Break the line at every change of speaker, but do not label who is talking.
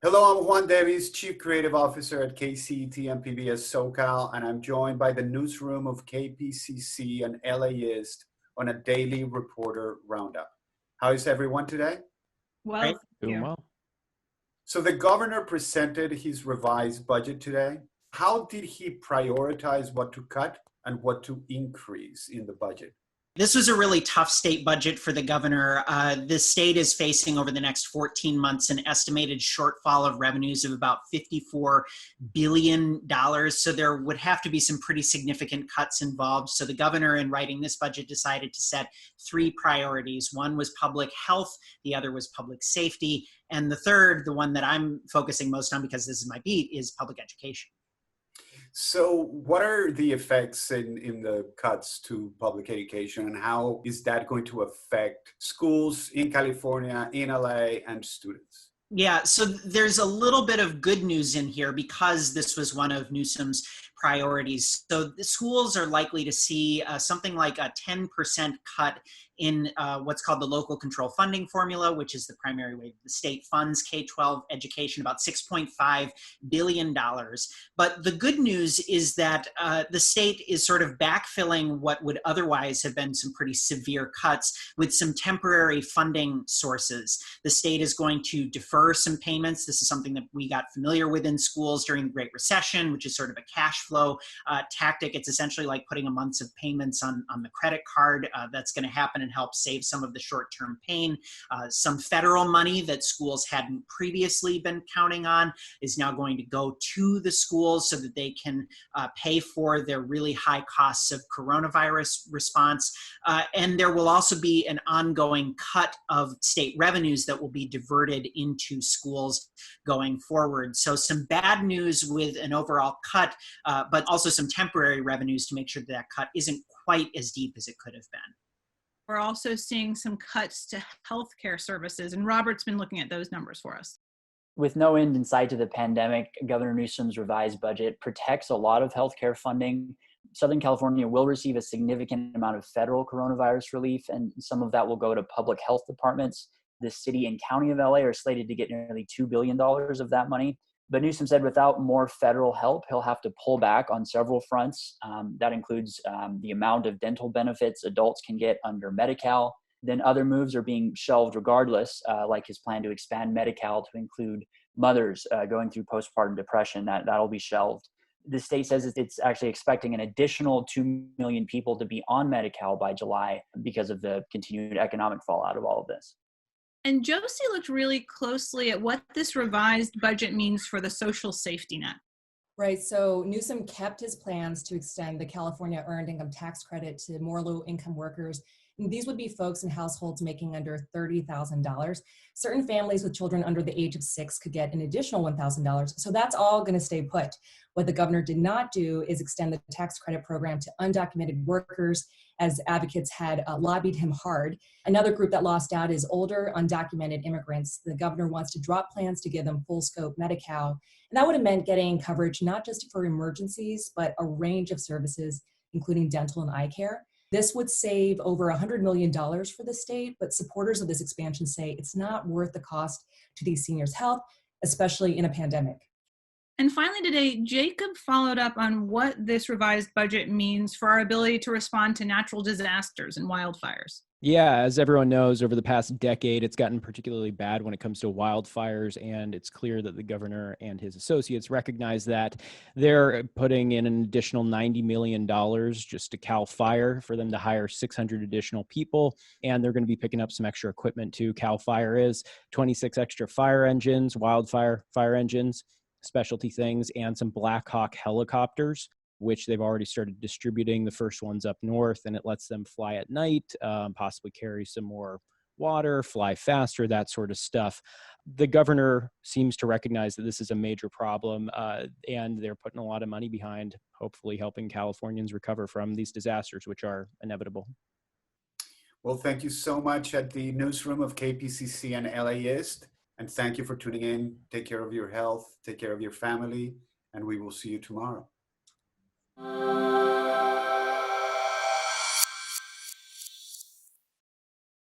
Hello, I'm Juan Davies, Chief Creative Officer at KCET and PBS SoCal, and I'm joined by the newsroom of KPCC and LAist on a daily reporter roundup. How is everyone today?
Well,
Great.
thank
Doing
you.
well.
So the governor presented his revised budget today. How did he prioritize what to cut and what to increase in the budget?
This was a really tough state budget for the governor. The state is facing over the next 14 months an estimated shortfall of revenues of about $54 billion. So there would have to be some pretty significant cuts involved. So the governor, in writing this budget, decided to set three priorities. One was public health, the other was public safety, and the third, the one that I'm focusing most on because this is my beat, is public education.
So what are the effects in the cuts to public education, and how is that going to affect schools in California, in LA, and students?
Yeah, so there's a little bit of good news in here because this was one of Newsom's priorities. So the schools are likely to see something like a 10% cut in what's called the local control funding formula, which is the primary way the state funds K-12 education, about $6.5 billion. But the good news is that the state is sort of backfilling what would otherwise have been some pretty severe cuts with some temporary funding sources. The state is going to defer some payments. This is something that we got familiar with in schools during the Great Recession, which is sort of a cash flow tactic. It's essentially like putting a month of payments on the credit card. That's going to happen and help save some of the short-term pain. Some federal money that schools hadn't previously been counting on is now going to go to the schools so that they can pay for their really high costs of coronavirus response. And there will also be an ongoing cut of state revenues that will be diverted into schools going forward. So some bad news with an overall cut, but also some temporary revenues to make sure that cut isn't quite as deep as it could have been.
We're also seeing some cuts to healthcare services, and Robert's been looking at those numbers for us.
With no end in sight to the pandemic, Governor Newsom's revised budget protects a lot of healthcare funding. Southern California will receive a significant amount of federal coronavirus relief, and some of that will go to public health departments. The city and county of LA are slated to get nearly $2 billion of that money. But Newsom said without more federal help, he'll have to pull back on several fronts. That includes the amount of dental benefits adults can get under Medi-Cal. Then other moves are being shelved regardless, like his plan to expand Medi-Cal to include mothers going through postpartum depression. That'll be shelved. The state says it's actually expecting an additional 2 million people to be on Medi-Cal by July because of the continued economic fallout of all of this.
And Josie looked really closely at what this revised budget means for the social safety net.
Right, so Newsom kept his plans to extend the California Earned Income Tax Credit to more low-income workers. And these would be folks in households making under $30,000. Certain families with children under the age of 6 could get an additional $1,000. So that's all going to stay put. What the governor did not do is extend the tax credit program to undocumented workers, as advocates had lobbied him hard. Another group that lost out is older undocumented immigrants. The governor wants to drop plans to give them full scope Medi-Cal. And that would have meant getting coverage not just for emergencies, but a range of services, including dental and eye care. This would save over $100 million for the state, but supporters of this expansion say it's not worth the cost to these seniors' health, especially in a pandemic.
And finally today, Jacob followed up on what this revised budget means for our ability to respond to natural disasters and wildfires.
Yeah, as everyone knows, over the past decade, it's gotten particularly bad when it comes to wildfires, and it's clear that the governor and his associates recognize that. They're putting in an additional $90 million just to CAL FIRE for them to hire 600 additional people, and they're going to be picking up some extra equipment too. CAL FIRE is 26 extra fire engines, wildfire fire engines, specialty things, and some Black Hawk helicopters, which they've already started distributing. The first one's up north, and it lets them fly at night, possibly carry some more water, fly faster, that sort of stuff. The governor seems to recognize that this is a major problem, and they're putting a lot of money behind hopefully helping Californians recover from these disasters, which are inevitable.
Well, thank you so much at the newsroom of KPCC and LAist. And thank you for tuning in. Take care of your health, take care of your family, and we will see you tomorrow.